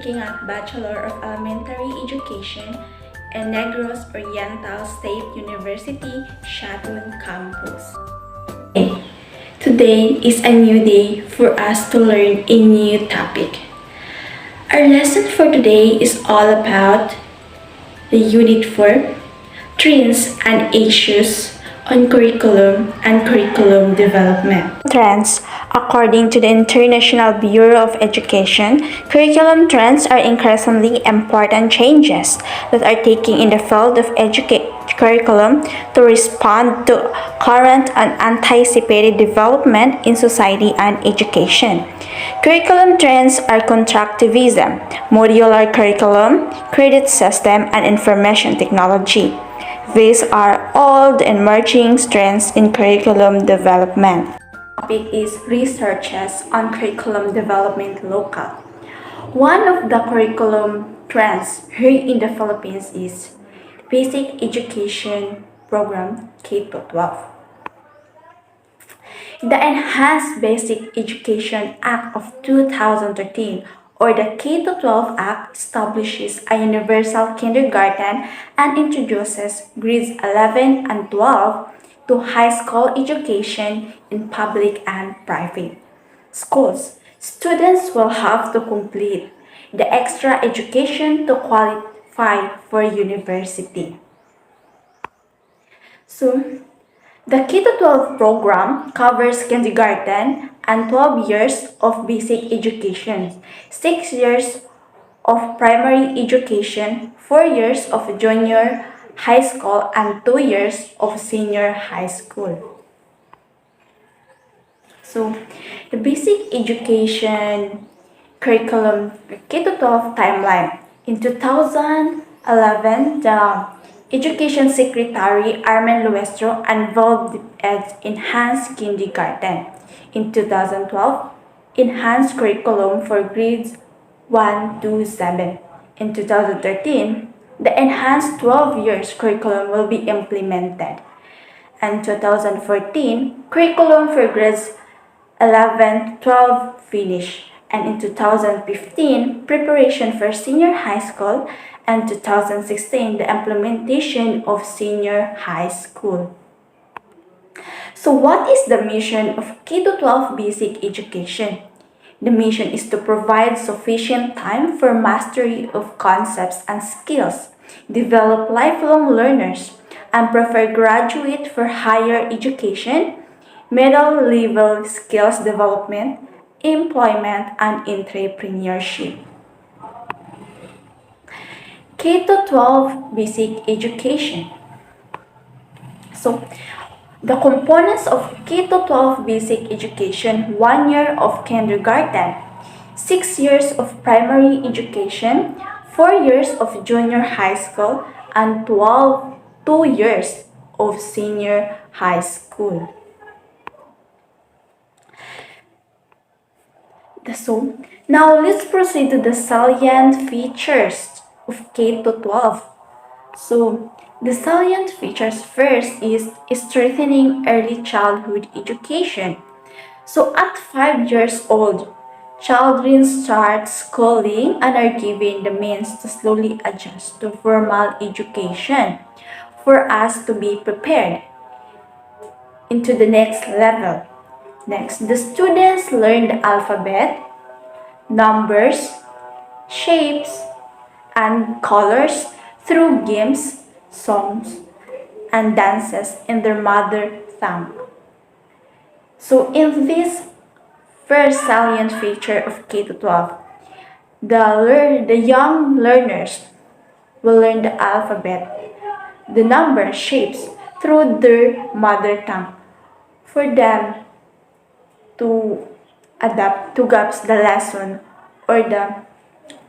looking at Bachelor of Elementary Education and Negros Oriental State University, Shatun Campus. Today is a new day for us to learn a new topic. Our lesson for today is all about the Unit 4, Trends and Issues on Curriculum and Curriculum Development. Trends. According to the International Bureau of Education, curriculum trends are increasingly important changes that are taking in the field of curriculum to respond to current and anticipated development in society and education. Curriculum trends are constructivism, modular curriculum, credit system, and information technology. These are all the emerging trends in curriculum development. The topic is researches on curriculum development local. One of the curriculum trends here in the Philippines is basic education program K-12. The Enhanced Basic Education Act of 2013 or the K-12 Act establishes a universal kindergarten and introduces grades 11 and 12 to high school education in public and private schools. Students will have to complete the extra education to qualify for university. So, the K-12 program covers kindergarten and 12 years of basic education, 6 years of primary education, 4 years of junior high school, and 2 years of senior high school. So, the basic education curriculum K-12 timeline. In 2011, the Education Secretary Armen Luestro unveiled its Enhanced Kindergarten. In 2012, Enhanced Curriculum for grades 1 to 7. In 2013, the Enhanced 12 Years Curriculum will be implemented. And 2014, Curriculum for grades 11 12 finish. And in 2015, preparation for senior high school, and 2016, the implementation of senior high school. So what is the mission of K-12 basic education? The mission is to provide sufficient time for mastery of concepts and skills, develop lifelong learners, and prepare graduate for higher education, middle-level skills development, employment, and entrepreneurship. K-12 basic education. So, the components of K-12 basic education: 1 year of kindergarten, 6 years of primary education, 4 years of junior high school, and 2 years of senior high school. So, now let's proceed to the salient features of K-12. So, the salient features first is strengthening early childhood education. So, at 5 years old, children start schooling and are given the means to slowly adjust to formal education for us to be prepared into the next level. Next, the students learn the alphabet, numbers, shapes, and colors through games, songs, and dances in their mother tongue. So in this first salient feature of K-12, the young learners will learn the alphabet, the number, shapes through their mother tongue for them to adapt to grasp the lesson or the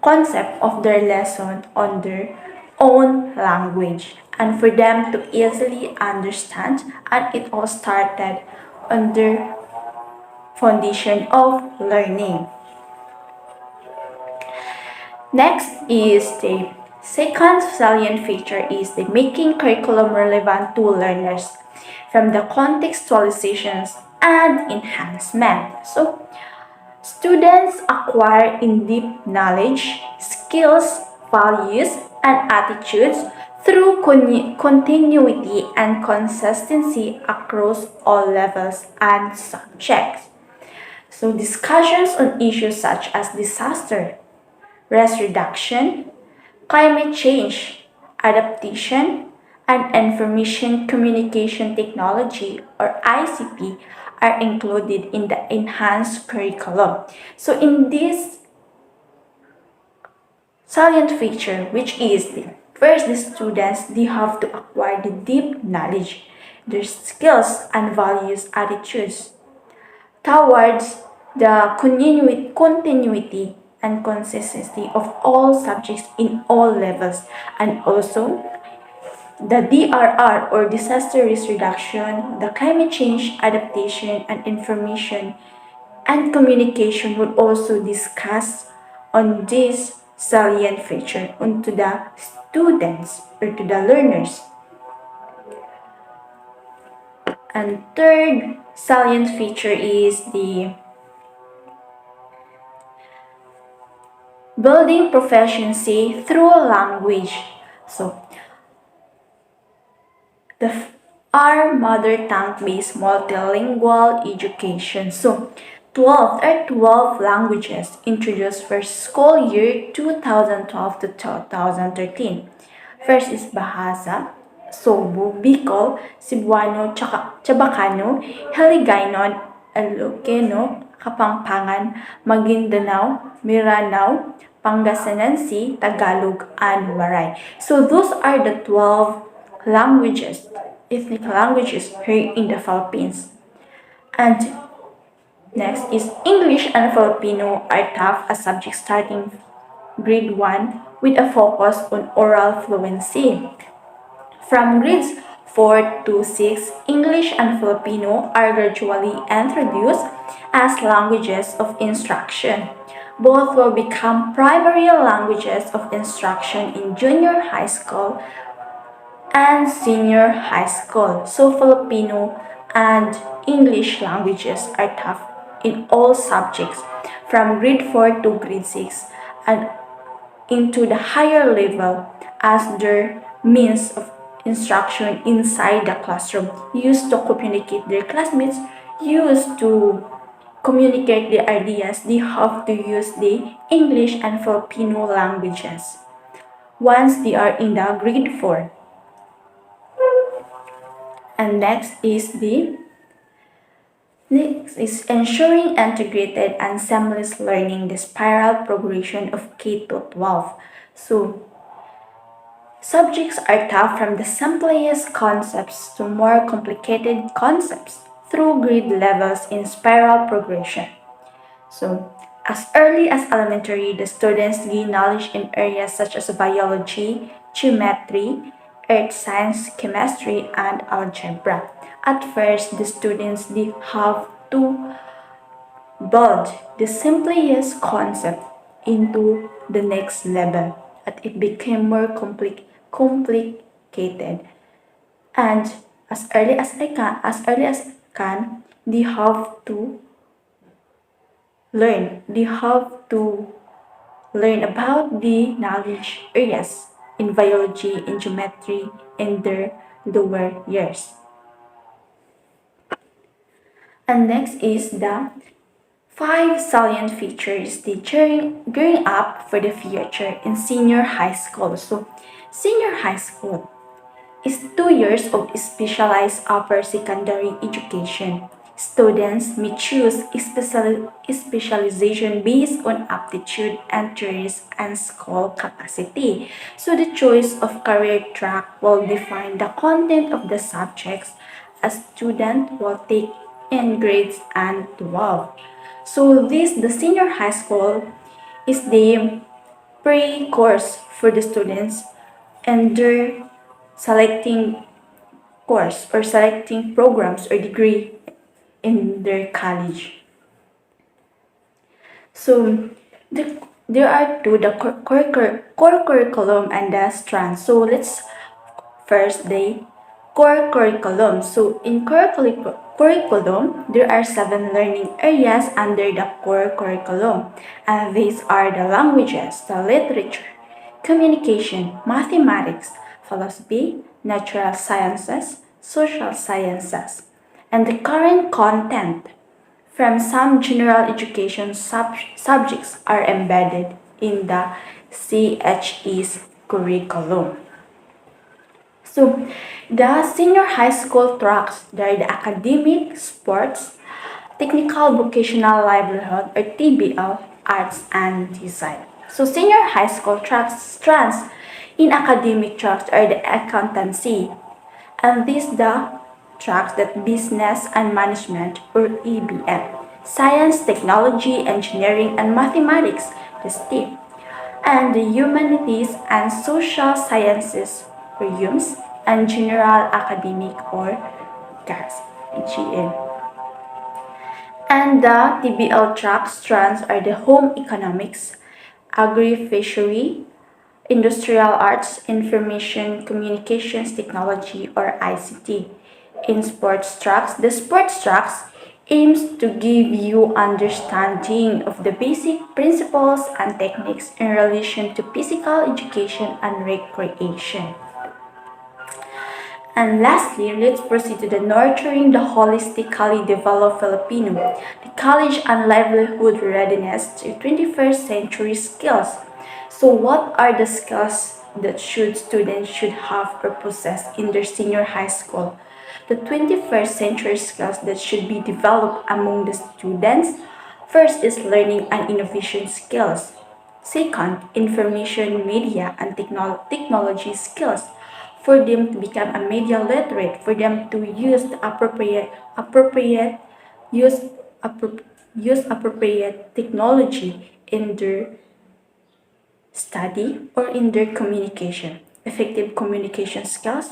concept of their lesson on their own language and for them to easily understand, and it all started on their foundation of learning. Next is the second salient feature is the making curriculum relevant to learners from the contextualizations and enhancement. So Students acquire in-depth knowledge, skills, values, and attitudes through continuity and consistency across all levels and subjects. So discussions on issues such as disaster, risk reduction, climate change, adaptation, and information communication technology or ICT are included in the enhanced curriculum. So in this salient feature, which is first the students they have to acquire the deep knowledge, their skills and values attitudes towards the continuity and consistency of all subjects in all levels, and also the DRR or disaster risk reduction, the climate change adaptation and information and communication will also discuss on this salient feature onto the students or to the learners. And third salient feature is the building proficiency through language. So the our mother tongue based multilingual education. So 12 languages introduced for school year 2012 to 2013. First is Bahasa, Sobo, Bicol, Cebuano, Chabacano, Hiligaynon, Ilocano, Kapampangan, Maguindanao, Miranao, Pangasinense, Tagalog, and Waray. So those are the 12 languages, ethnic languages here in the Philippines. And next is English and Filipino are taught as subjects starting grade 1 with a focus on oral fluency. From grades 4 to 6, English and Filipino are gradually introduced as languages of instruction. Both will become primary languages of instruction in junior high school and senior high school. So Filipino and English languages are taught in all subjects from grade 4 to grade 6 and into the higher level as their means of instruction inside the classroom, used to communicate their classmates, used to communicate their ideas. They have to use the English and Filipino languages once they are in the grade 4. And next is ensuring integrated and seamless learning, the spiral progression of K to 12. So subjects are taught from the simplest concepts to more complicated concepts through grade levels in spiral progression. So as early as elementary, the students gain knowledge in areas such as biology, geometry, earth science, chemistry, and algebra. At first, the students they have to build the simplest concept into the next level, and it became more complicated. And as early as can, they have to learn about the knowledge areas in biology and geometry in their lower years. And next is the 5 salient features the gearing up for the future in senior high school. So senior high school is 2 years of specialized upper secondary education. Students may choose specialization based on aptitude, interests, and school capacity. So the choice of career track will define the content of the subjects a student will take in grades and 12. So the senior high school is the pre-course for the students and they're selecting course or selecting programs or degree in their college. So there are two, the core curriculum and the strands. So let's first the core curriculum. So in curriculum, there are 7 learning areas under the core curriculum. And these are the languages, the literature, communication, mathematics, philosophy, natural sciences, social sciences. And the current content from some general education subjects are embedded in the CHE's curriculum. So, the senior high school tracks, they are the academic, sports, technical vocational livelihood or TBL, arts and design. So, senior high school tracks strands in academic tracks are the accountancy, and these the tracks that business and management or EBM, science, technology, engineering, and mathematics, the STEM, and the humanities and social sciences or HUMS, and general academic or GAS, GN. And the TBL track strands are the home economics, agri-fishery, industrial arts, information communications technology or ICT. In sports tracks, the sports tracks aims to give you understanding of the basic principles and techniques in relation to physical education and recreation. And lastly, let's proceed to the nurturing the holistically developed Filipino, the college and livelihood readiness to 21st century skills. So what are the skills that students should have or possess in their senior high school? The 21st century skills that should be developed among the students. First is learning and innovation skills. Second, information media and technology skills for them to become a media literate, for them to use the appropriate use use appropriate technology in their study or in their communication, effective communication skills,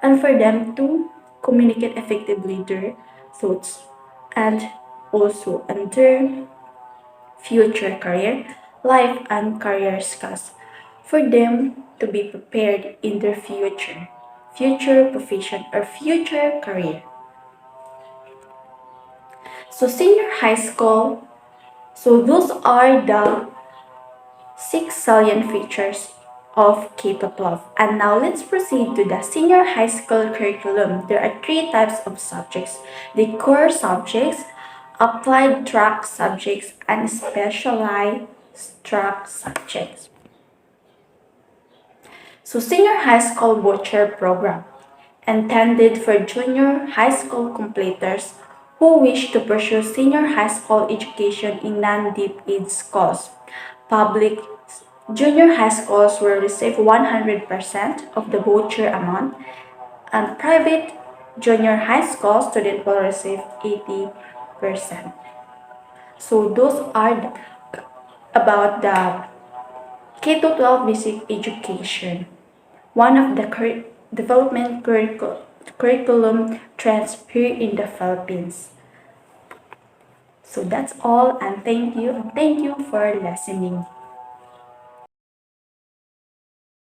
and for them to communicate effectively their thoughts and also in their future career, life and career skills for them to be prepared in their future profession or future career. So senior high school, so those are the 6 salient features of K-12. And now let's proceed to the senior high school curriculum. There are 3 types of subjects: the core subjects, applied track subjects, and specialized track subjects. So senior high school voucher program, intended for junior high school completers who wish to pursue senior high school education in non-deep ed schools. Public junior high schools will receive 100% of the voucher amount, and private junior high school students will receive 80%. So those are about the K-12 basic education, one of the development curriculum trends here in the Philippines. So that's all, and thank you for listening.